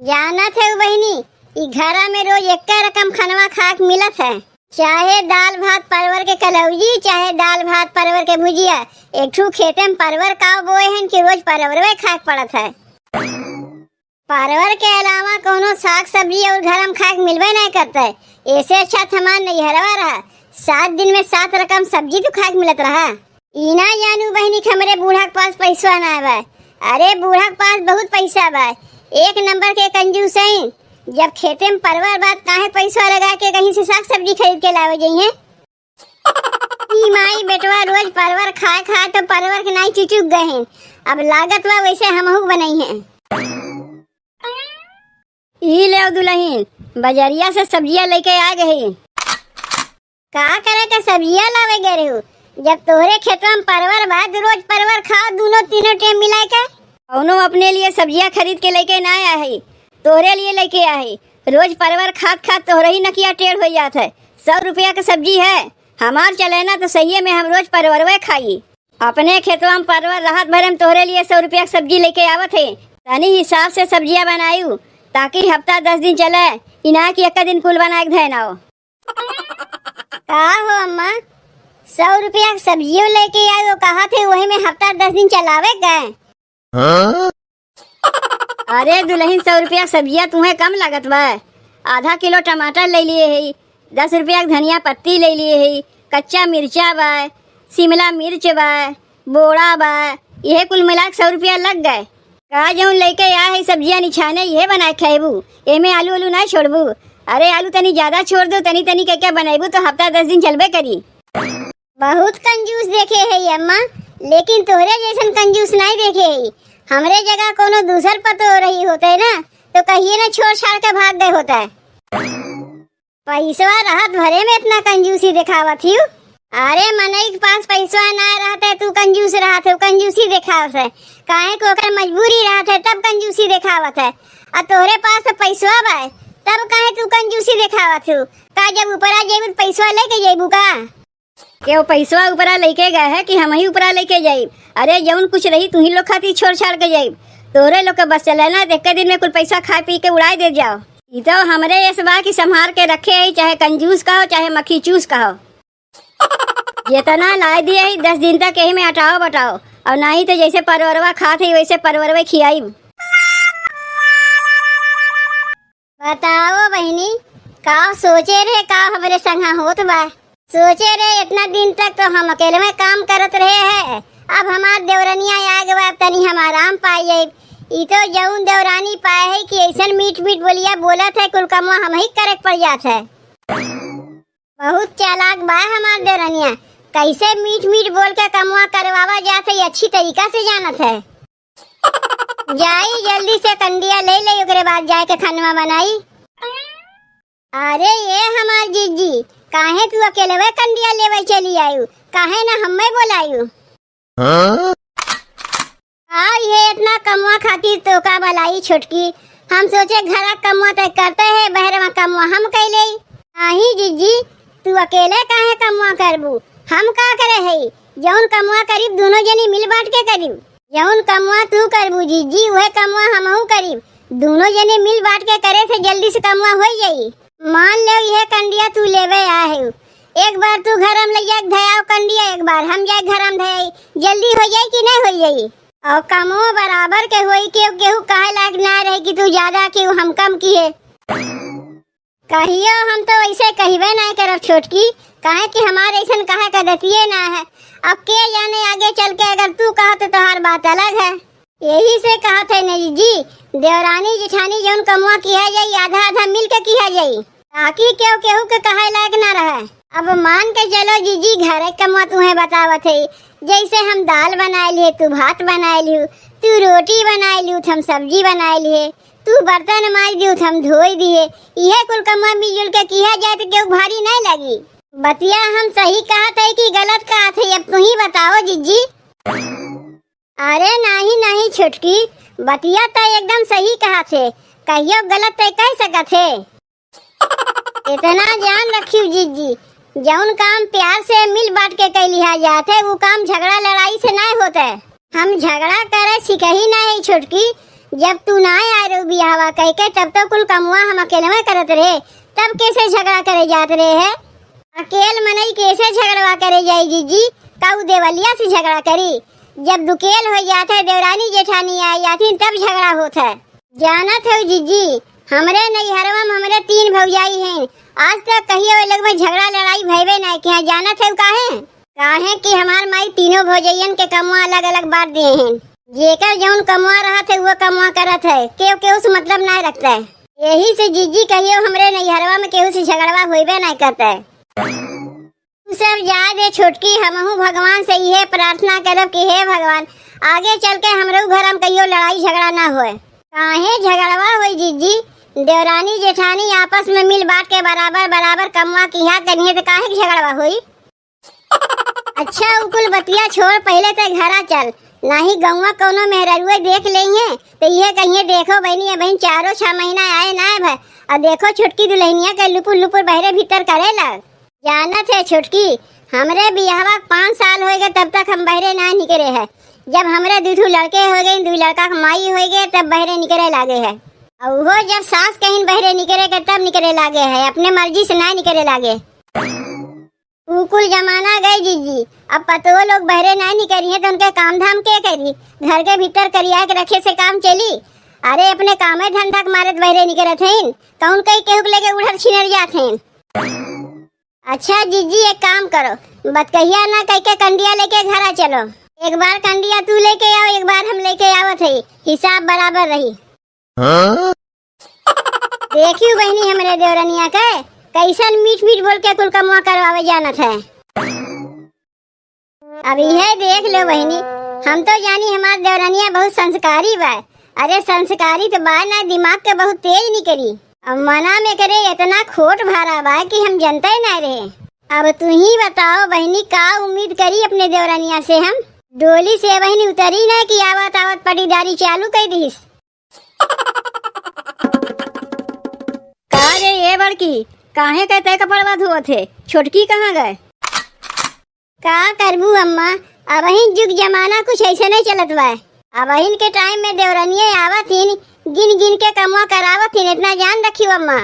जाना थे बहनी, ई घरा में रोज एक रकम खनवा खाक मिलत है। चाहे दाल भात परवर के कलौजी, चाहे दाल भात परवर के भुजिया। एक ठू खेते में परवर का बोए हैं कि रोज परवरवे खाक पड़त है। परवर के अलावा कोनो साग सब्जी और घर में खाक मिलवे नहीं करता है। ऐसे अच्छा थमान नहीं हरवा रहा, 7 दिन में 7 रकम सब्जी तो खाक मिलत रहा। इना जानू बहनी हमरे बूढ़ा के पास पैसा ना बा। अरे बूढ़ा के पास बहुत पैसा बा, 1 नंबर के कंजूस है। जब खेते में परवर बात काहे पैसा लगा के कहीं से साग सब्जी खरीद के लावे जाइए। माई बेटवा रोज परवर खाए खाए तो परवर के नहीं चुचुक गए हैं। अब लागत बा वैसे हमहू बनाई हैं। ई ले दुल्हन, बाजारिया से सब्जियां लेके आ गई। का करे के सब्जियां लावे गए रहो? जब तोहरे खेतों में परवर बाद रोज परवर खाओ दोनों तीनों टाइम मिला के। उन्हों अपने लिए सब्जियां खरीद के लेके ना आया है, तोहरे लिए लेके आया है। रोज परवर खात खात तोहरे ही नकिया टेढ़ हो जाता है। 100 रुपया की सब्जी है, हमार चलेना तो सही में हम रोज परवरवे खाई। अपने खेतों में परवर राहत भरे में तोहरे लिए 100 रुपया की सब्जी लेके आवत है। तनी हिसाब से सब्जियां बनायू ताकि हफ्ता 10 दिन चले, इना की एक दिन कुल बना के धैना हो। का हो अम्मा, 100 रुपया की सब्जियों लेके आए हो, कहा थे वही में हफ्ता 10 दिन चलावे गए। अरे दुल्हन, 100 रुपया सब्जियां तुम्हें कम लागत बा। आधा किलो टमाटर ले लिए है, 10 रुपया की धनिया पत्ती ले लिए है, कच्चा मिर्चा बा, शिमला मिर्च बा, बोड़ा बा, यह कुल मिला 100 रुपया लग गए। का जो लेके आया है सब्जियां निछाने ये बना खेबू, एमे आलू आलू ना छोड़बू। अरे आलू तनी ज्यादा छोड़ दो, तनी तनी के क्या बनाबू तो हफ्ता 10 दिन चलबे करी। बहुत कंजूस देखे है अम्मा, लेकिन तोहरे जैसन कंजूस नहीं देखे है। हमरे जगह कोनो दूसर पतो हो रही होते है ना तो कहिए ना छोड़ छाड़ के भाग गए होता है। पैसवा राहत भरे में इतना कंजूसी दिखावत थी। अरे मनई के पास पैसा ना रहता है तू कंजूस रहत है, कंजूसी दिखावत है। काहे को ओकर मजबूरी रहत है तब कंजूसी दिखावत है। और तोहरे पास पैसा बा तब काहे तू कंजूसी दिखावत हो? का जब ऊपरा जेबू पैसा लेके जेबू का? के वो पैसा ऊपरा लेके गए है कि हम ही ऊपरा लेके जाइब? अरे जौन कुछ रही तू ही लोग खाती छोड़ छाड़ के जाइब। तोहरे लोग के बस चलेना, एक दिन में कुल पैसा खा पी के उड़ाई दे जाओ। ये तो हमरे ऐसा बा कि संभाल के रखे है, चाहे कंजूस कहो चाहे मक्खी चूस कहो। जितना ला दिए ही 10 दिन तक यही में हटाओ बटाओ, और नहीं तो जैसे परवरवा खाते वैसे परवरवे खियाई। बताओ बहनी, का सोचे रहे का हमरे संगा होत बा? सोचे रहे इतना दिन तक तो हम अकेले में काम करत रहे हैं। अब हमार देवरनिया आ गवा, तनी हम आराम पाए। ई तो जौन देवरानी पाए है कि ऐसन मीठ मीठ बोलिया बोलत है कुल कमवा हम ही करे पड़ जात है। बहुत चालाक बा हमार देवरनिया, कैसे मीठ मीठ बोल के कमवा करवावा जात है अच्छी तरीका से जानत है। जाई जल्दी से कंडिया ले ले, ओकरे बाद जाए के खानवा बनाई। अरे ये हमार जीजी, काहे तू अकेले वे कंडिया लेवे चली आयु, काहे ना हमें बोलायु? ये इतना कमवा खातिर तो का भलाई छोटकी, हम सोचे घरा कमवा तय करते है, बहरवा कमवा हम कैले। नहीं जीजी, तू अकेले काहे कमवा करबू? हम का करे है, जौन कमवा करीब दोनों जनी मिल बांट के करीब। जौन कमवा तू करबू जीजी वह कमवा हमहू करीब, दोनों जने मिल बांट के करे से जल्दी से कमवा हो जाई। मान ले यह कंडिया तू लेवे आए, एक बार तू घर में ले जाके धयाओ कंडिया, एक बार हम जाए घर में धयाई, जल्दी हो जाए कि नहीं हो जाई? और कमो बराबर के होई के केहू काहे लायक ना रहे कि तू ज्यादा केहू हम कम किए। कहियो हम तो ऐसे कहबे नहीं करब छोटकी, काहे कि हमारे ऐसा कहा कदतिये ना है। अब के जाने आगे चल के अगर तू कहत तो हर बात अलग है। यही से कहत है नहीं जी, देवरानी जेठानी जौन कमवा किया जाई आधा आधा मिल के किया जाई, ताकि केहू केहू के कहे लायक ना रहे। अब मान के चलो जीजी, घरे कमवा तुम्हें बतावत है, जैसे हम दाल बनाए लिए तू भात बनाए लियो, तू रोटी बनाए लियो हम सब्जी बनाए लिए, तू बर्तन माज दियो हम धोई दिए। यह कुल कमवा मिलजुल के किया जाए तो केहू भारी नहीं लगी। बतिया हम सही कहत है कि गलत कहत है, अब तू ही बताओ जीजी। अरे नहीं नहीं छोटकी, बतिया तो एकदम सही कहत है, कहियो गलत तो कह सकत है। इतना जान रखियो जीजी, जौन काम प्यार से मिल बांट के कर लिया जाते है वो काम झगड़ा लड़ाई से नहीं होता है। हम झगड़ा करे सिकही नहीं छोटकी, जब तू ना आए रो बियाहवा कह के तब तो कुल कमुआ हम अकेले में करत रहे, तब कैसे झगड़ा करे जात रहे है? अकेल मनई कैसे झगड़वा करे जाई जीजी? काऊ देवलिया से झगड़ा करी? जब दुकेल हो जाता है देवरानी जेठानी आ जाती तब झगड़ा होता है। जानत हो जीजी, हमरे नैहरवा में हमरे 3 भौजाई हैं, आज तक कहियो लोग में झगड़ा लड़ाई भइबे नहीं किया। जानत है काहे कि हमार माई तीनों भौजैयन के कमुआ अलग अलग बांट दिए हैं। जेकर जौन कमुआ रहत है वो कमुआ करत है, केहू से मतलब नहीं रखता है। यही से जीजी कहियो हमरे नैहरवा में केहू से झगड़वा होइबे नहीं करता है। तू सब याद है छोटकी, हमहू भगवान से यह प्रार्थना करब कि हे भगवान आगे चल के हमरो घर में कहियो लड़ाई झगड़ा ना होए। काहे झगड़वा होई जीजी? देवरानी जेठानी आपस में मिल बांट के बराबर बराबर कमुआ किया करिए तो काहे झगड़वा होई? अच्छा उकुल बतिया छोड़, पहले तो घरा चल, नहीं गौवा कोनो मेहरुए देख लेंगे तो ये कहिए देखो बहनी बहन 4-6 महीना आए ना भाई, और देखो छुटकी दुल्हनिया के लुपुर लुपुर बहरे भीतर करे लग। जानत है छुटकी, हमरे बियाहवा 5 साल हो गए तब तक हम बहरे ना निकले है। जब हमरे 2 लड़के हो गए, 2 लड़का माई हो गए तब बहरे निकले लागे है। और वो जब सास कहीं बहरे निकले के तब निकले लागे है, अपने मर्जी से ना निकले लागे। कुल जमाना गए जीजी, अब पतो लोग बहरे ना निकली है तो उनके काम धाम के करी? घर के भीतर करिया के रखे से काम चली? अरे अपने कामे धंधा के मारे बहरे निकलत हैं, कौन कहीं केहू लेके उधर छिनर जाते हैं। अच्छा जीजी एक काम करो, बतकहिया ना कह के कंडिया लेके घरा चलो। एक बार कंडिया तू लेके आओ, एक बार हम लेके आवत है, हिसाब बराबर रही। देखियो बहनी हमरे देवरनिया के कैसन मीठ मीठ बोल के कुल कमुआ करवावे जानत है। अभी है देख लो बहनी, हम तो जानी हमार देवरनिया बहुत संस्कारी बा। अरे संस्कारी तो बा ना, दिमाग के बहुत तेज निकली। अब मना में करे इतना खोट भारा बा कि हम जनते ही ना रहे। अब तू ही बताओ बहनी, का उम्मीद करी अपने देवरनिया से हम? डोली से बहनी उतरी ना कि आवत आवत पटीदारी चालू कर दीस। रे ये बड़की काहे कहते कपड़वा धोए थे? छोटकी कहाँ गए? का करबू अम्मा, अब जुग जमाना कुछ ऐसे नहीं चलत बा। अब के टाइम में देवरनिया आवत हिन, गिन गिन के कमुआ करावत हिन, इतना जान रखियो अम्मा।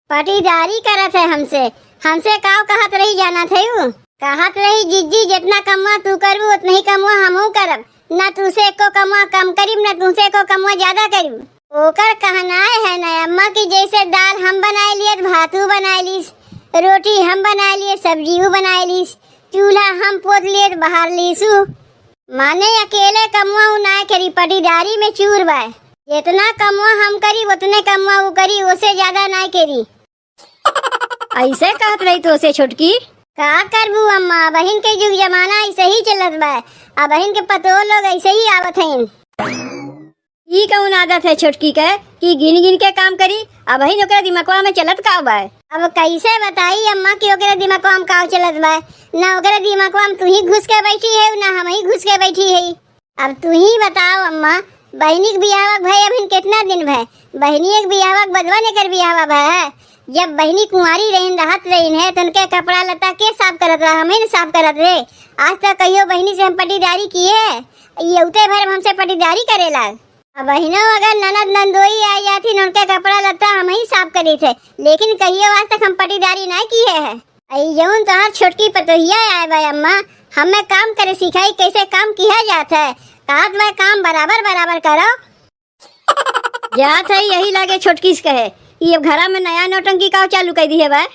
पटीदारी करत है हमसे, हमसे काव कहत रही जाना थे वो? कहत रही जीजी जितना कमुआ तू करबू उतना ही कमुआ हमहू करब, न तुसे को कमुआ कम करीब न तुसे को कमुआ ज्यादा करीब। ओकर कहना है ना अम्मा की जैसे दाल हम बनाए लिए, भातू बनाए लीस, रोटी हम बनाए लिए, सब्जी बनाए लीस, चूल्हा हम पोत लिए बाहर लीसू। माने अकेले कमुआ ना करी, पटीदारी में चूर बाय। जितना कमुआ हम करी उतने कमुआ वो करी, उससे ज्यादा ना करी। ऐसे कहत रही तो से छोटकी? का करबू अम्मा, बहन के जुग जमाना ऐसे ही चलत बा। अब बहन के पतो लोग ऐसे ही आवत हैं। ई कौन आदत है छोटकी के कि गिन गिन के काम करी? अब ही ओकरा दिमागवा में चलत का बा? अब कैसे बताई अम्मा कि ओकरा दिमागवा में का चलत बा? ना ओकरा दिमागवा में तू ही घुस के बैठी है, ना हम ही घुस के बैठी है। अब तू ही बताओ अम्मा, बहनी के बियाहवा भाई अभी कितना दिन भाई? बहनी एक बियाहवा बदवा ने कर बियाहवा भाई। जब बहनी कुंवारी रहीन रहत रहीन है तो उनके कपड़ा लता के साफ करत रहा, हमें न साफ करत रहे। आज तक कहियो बहनी से हम पटीदारी किए? ये उते भर हमसे पटीदारी करेला। अब बहनों अगर ननद नंदोई आ जाती न उनके कपड़ा लता हम ही साफ करे थे, लेकिन कहियो आज तक हम पटीदारी नहीं किए है। जौन तोहर छोटकी पतोहिया आए भाई अम्मा, हमें काम करे सिखाई कैसे काम किया जाता है। कहत मैं काम बराबर बराबर करो। जात है यही लागे छोटकी से कहे ये घरा में नया नौटंकी का चालू कर दी है भाई।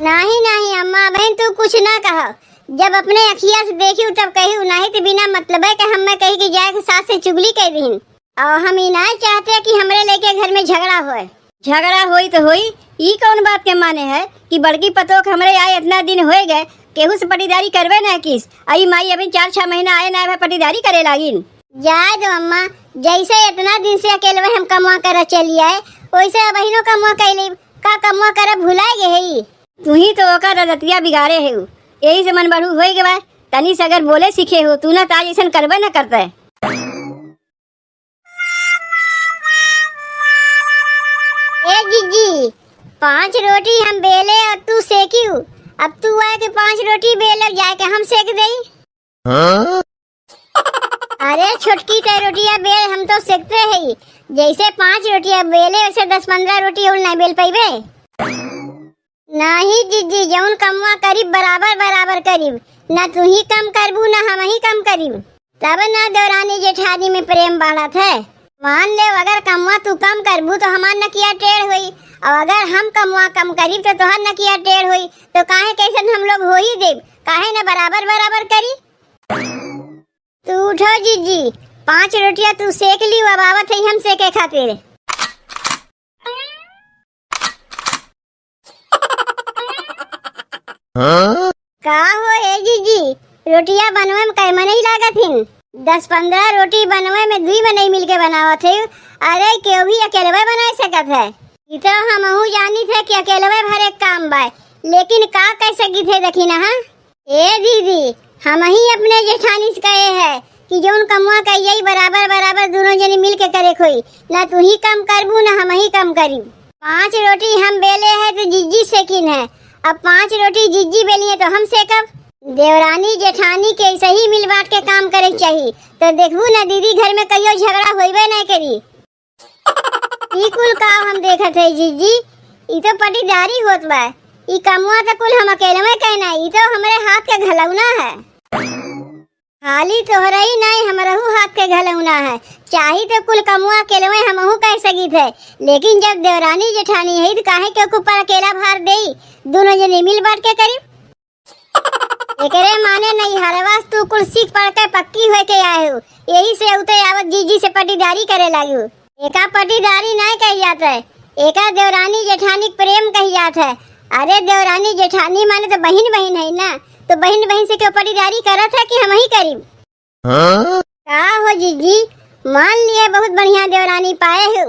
नहीं नहीं अम्मा बहन तू कुछ ना कहो, जब अपने अखिया से देखी तब कही, नहीं तो बिना मतलब है कि हम मैं कही कि जाए के सास से चुगली कर दी। और हम ही नहीं चाहते कि हमरे लेके घर में झगड़ा होए। झगड़ा होई तो होई, ई कौन बात के माने है कि बड़की पतोक हमरे आए इतना दिन हो गए केहू से पटीदारी करवे ना किस? आई माई अभी 4-6 महीना आए ना पटीदारी करे लागिन। जाए दो अम्मा, जैसे इतना दिन से अकेले हम कमुआ कर चली आए वैसे बहनों कमुआ कैले का कमुआ कर भुला गए। तू ही तो ओकर रतिया बिगाड़े है, यही से मन बढ़ू हो गए। तनी से अगर बोले सीखे हो तू ना ताज ऐसा करवे ना करते। ए जीजी 5 रोटी हम बेले और तू सेकी, अब तू आए के 5 रोटी बेले जाए के हम सेक दई। अरे छोटकी ते रोटियां बेल हम तो सीखते है, जैसे 5 रोटियां बेले वैसे 10-15 रोटी और नहीं बेल पाइबे। नहीं जीजी, जौन कमवा करीब बराबर बराबर करीब, ना तू ही कम करबू ना हम ही कम करीब, तब ना देवरानी जेठानी में प्रेम बढ़त है। मान ले अगर कमवा तू कम करबू तो हमार नकिया टेढ़ हुई, और अगर हम कमवा कम करीब तो तोहर नकिया टेढ़ हुई, तो काहे कैसे हम लोग हो ही देब, काहे ना बराबर बराबर करी। तू उठो जीजी, 5 रोटियां तू सेक ली, अब आवत है हम सेके खातिर। का हो ए जीजी, रोटियां बनवे में कै नहीं लागत हिन? 10-15 रोटी बनवे में 2 में नहीं मिलके बनावत है। अरे क्यों भी अकेले बना सकत है? ये तो हमहू जानी थे कि अकेले भर एक काम बा, लेकिन का कैसे गीत है देखी ना। हाँ ए दीदी, हम ही अपने जेठानी से कहे है कि जौन कमुआ कहिए बराबर बराबर दोनों जने मिल के करे कोई, ना तू ही कम करबू ना हम ही कम करी। 5 रोटी हम बेले है तो जिज्जी सेकिन है, अब 5 रोटी जिज्जी बेली है तो हम सेकब। देवरानी जेठानी के सही मिल बांट के काम करे चाहिए, तो देखबू ना दीदी घर में कहियो झगड़ा होइबे नहीं करी। ई कुल काम हम देखत है जीजी, ई तो पटीदारी होत बा। ई कमुआ तो कुल हम अकेले में कहना, ई तो हमारे हाथ के घलौना है। खाली तोहरा ही नहीं हमरहू हाथ के घलौना है, चाही तो कुल कमुआ अकेले में हमहू कह सकीत है, लेकिन जब देवरानी जेठानी है तो काहे के ऊपर अकेला भार देई, दोनों जने मिल बांट के करी। एकरे माने नहीं हरवास तू कुल सीख पढ़ के पक्की होए के आए हो, यही से उते आवत जीजी से पटीदारी करे लागी। एका पटीदारी नहीं कही जाता है, एका देवरानी जेठानी प्रेम कही जात है। अरे देवरानी जेठानी माने तो बहन बहन है ना, तो बहन बहन से क्यों पटीदारी करत है कि हम ही करी। का हो जीजी, मान लिया बहुत बढ़िया देवरानी पाए हो,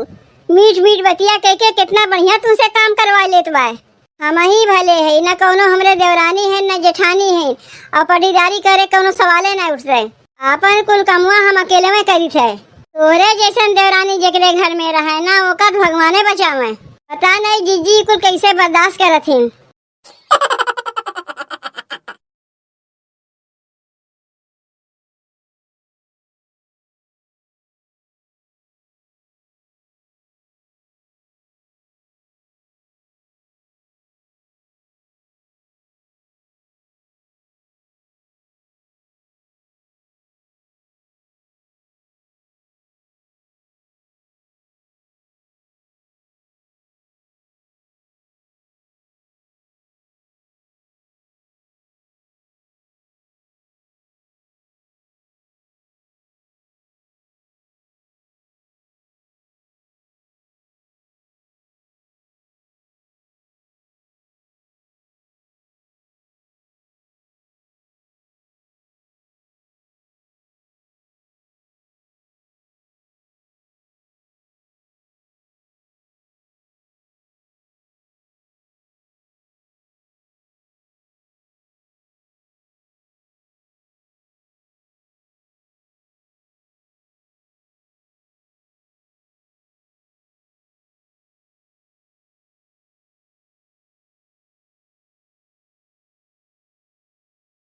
मीठ मीठ बतिया कह के कितना बढ़िया तुमसे काम करवा लेत बा। हम ही भले है, न कोनो हमरे देवरानी है न जेठानी है, और पटीदारी करे कोनो सवाले न उठते। आपन कुल कमुआ हम अकेले में करी थे, तोहरे जैसन देवरानी जेकरे घर में रहे ना ओका भगवाने बचावे। पता नहीं जीजी कुल कैसे बर्दाश्त करत हिन।